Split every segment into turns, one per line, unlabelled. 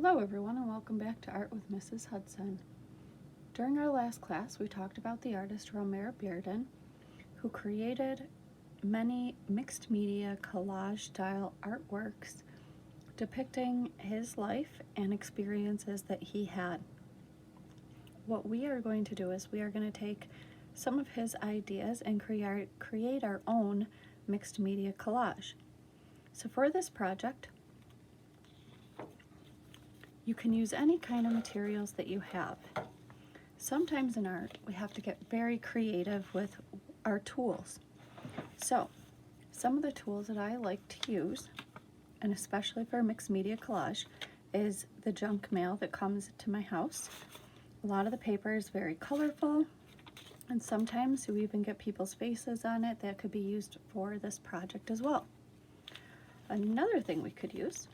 Hello everyone and welcome back to Art with Mrs. Hudson. During our last class we talked about the artist Romare Bearden, who created many mixed media collage style artworks depicting his life and experiences that he had. What we are going to do is we are going to take some of his ideas and create our own mixed media collage. So for this project, you can use any kind of materials that you have. Sometimes in art, we have to get very creative with our tools. So, some of the tools that I like to use, and especially for mixed media collage, is the junk mail that comes to my house. A lot of the paper is very colorful, and sometimes you even get people's faces on it that could be used for this project as well. Another thing we could use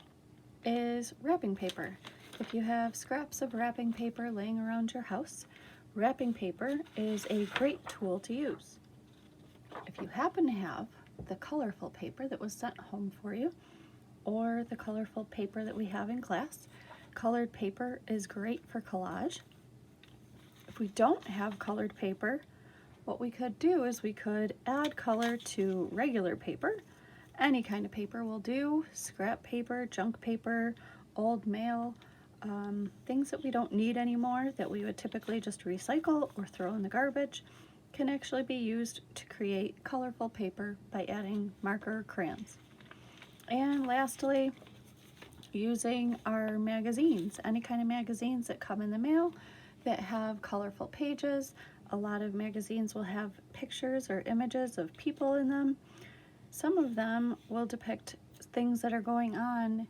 is wrapping paper. If you have scraps of wrapping paper laying around your house, wrapping paper is a great tool to use. If you happen to have the colorful paper that was sent home for you, or the colorful paper that we have in class, colored paper is great for collage. If we don't have colored paper, what we could do is we could add color to regular paper. Any kind of paper will do, scrap paper, junk paper, old mail, things that we don't need anymore that we would typically just recycle or throw in the garbage can actually be used to create colorful paper by adding marker or crayons. And lastly, using our magazines, any kind of magazines that come in the mail that have colorful pages. A lot of magazines will have pictures or images of people in them. Some of them will depict things that are going on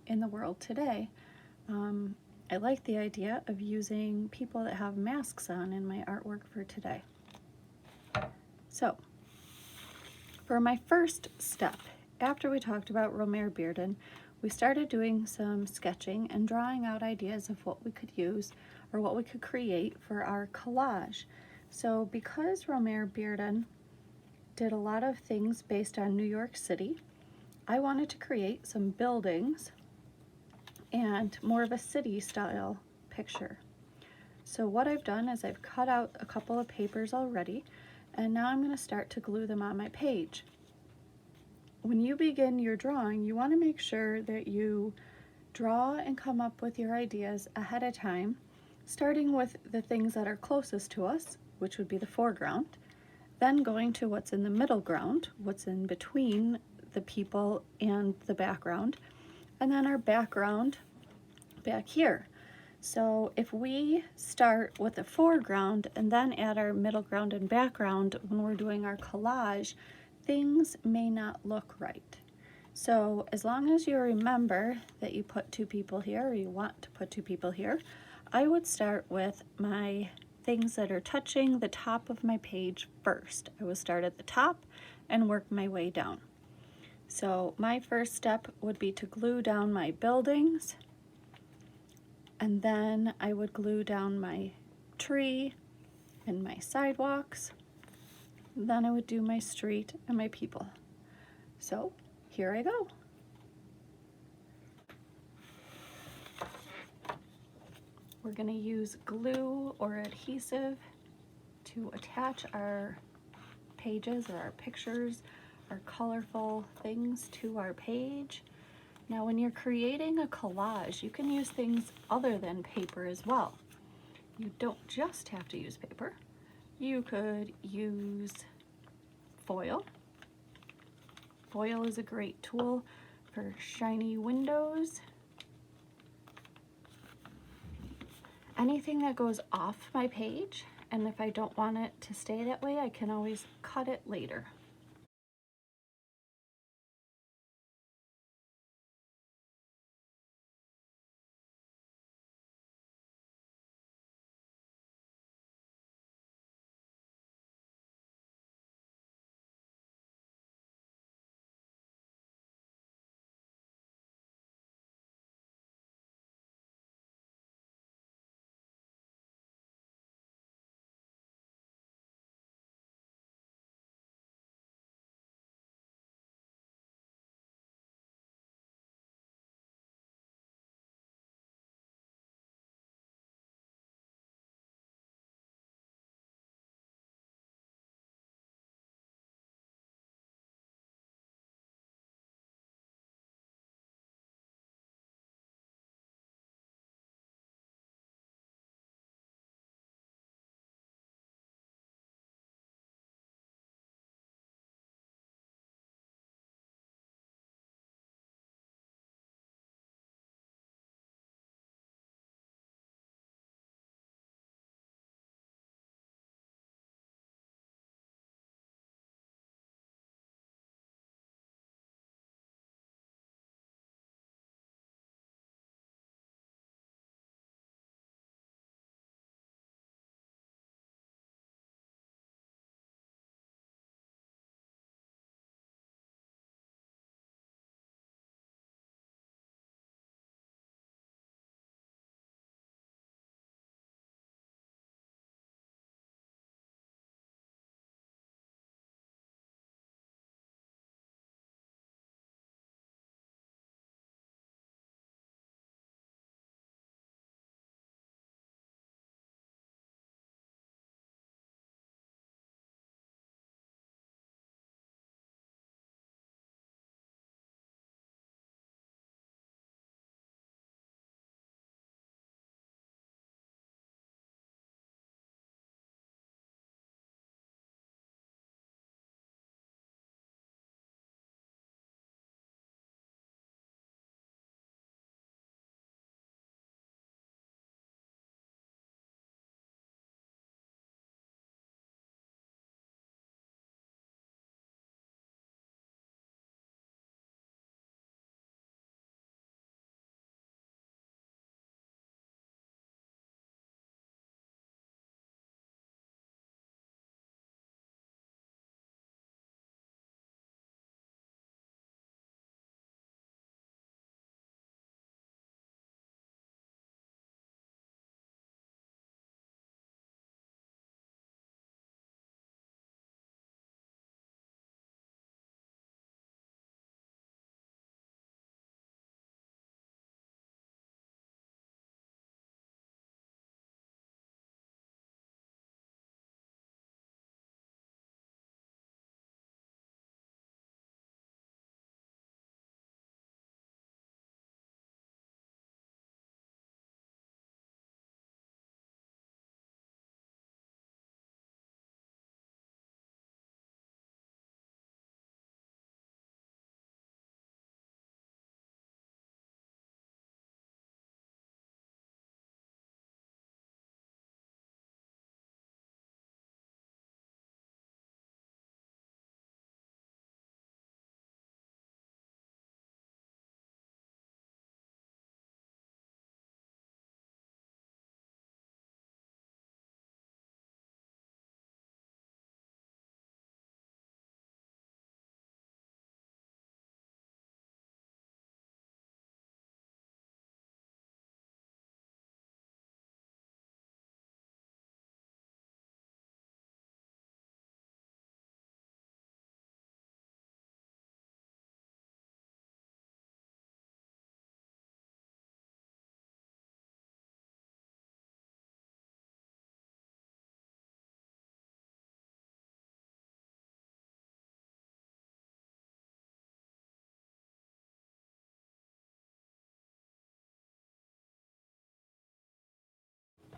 in the world today. I like the idea of using people that have masks on in my artwork for today. So, for my first step, after we talked about Romare Bearden, we started doing some sketching and drawing out ideas of what we could use or what we could create for our collage. So because Romare Bearden did a lot of things based on New York City, I wanted to create some buildings and more of a city style picture. So what I've done is I've cut out a couple of papers already, and now I'm going to start to glue them on my page. When you begin your drawing, you want to make sure that you draw and come up with your ideas ahead of time, starting with the things that are closest to us, which would be the foreground, then going to what's in the middle ground, what's in between the people and the background, and then our background back here. So if we start with the foreground and then add our middle ground and background when we're doing our collage, things may not look right. So as long as you remember that you put two people here, or you want to put two people here, I would start with my things that are touching the top of my page first. I would start at the top and work my way down. So my first step would be to glue down my buildings, and then I would glue down my tree and my sidewalks. Then I would do my street and my people. So here I go. We're going to use glue or adhesive to attach our pages or our pictures, our colorful things to our page. Now when you're creating a collage, you can use things other than paper as well. You don't just have to use paper. You could use foil. Foil is a great tool for shiny windows. Anything that goes off my page, and if I don't want it to stay that way, I can always cut it later.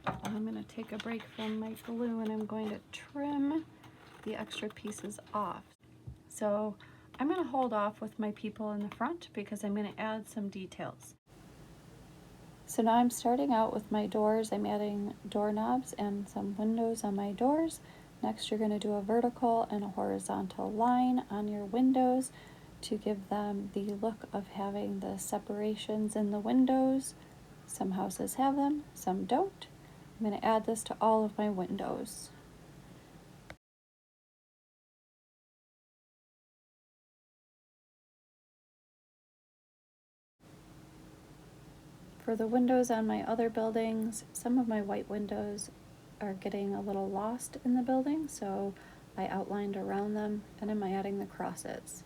I'm going to take a break from my glue and I'm going to trim the extra pieces off. So I'm going to hold off with my people in the front because I'm going to add some details. So now I'm starting out with my doors. I'm adding doorknobs and some windows on my doors. Next, you're going to do a vertical and a horizontal line on your windows to give them the look of having the separations in the windows. Some houses have them, some don't. I'm going to add this to all of my windows. For the windows on my other buildings, some of my white windows are getting a little lost in the building, so I outlined around them and I'm adding the crosses.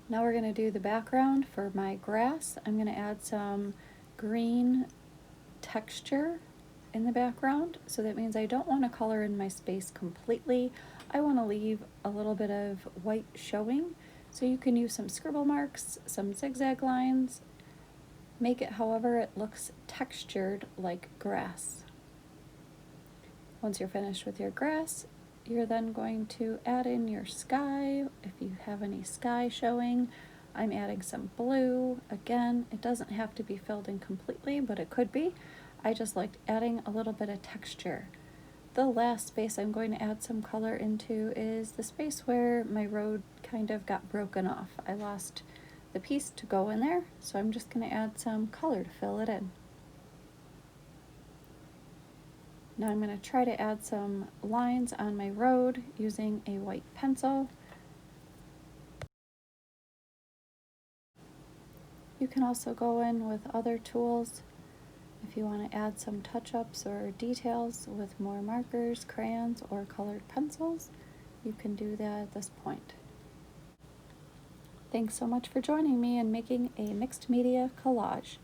Now we're going to do the background for my grass. I'm going to add some green texture in the background, so that means I don't want to color in my space completely. I want to leave a little bit of white showing, so you can use some scribble marks, some zigzag lines, make it however it looks textured like grass. Once you're finished with your grass, you're then going to add in your sky. If you have any sky showing, I'm adding some blue. Again, it doesn't have to be filled in completely, but it could be. I just liked adding a little bit of texture. The last space I'm going to add some color into is the space where my road kind of got broken off. I lost the piece to go in there, so I'm just going to add some color to fill it in. Now I'm going to try to add some lines on my road using a white pencil. You can also go in with other tools if you want to add some touch-ups or details with more markers, crayons, or colored pencils. You can do that at this point. Thanks so much for joining me in making a mixed media collage.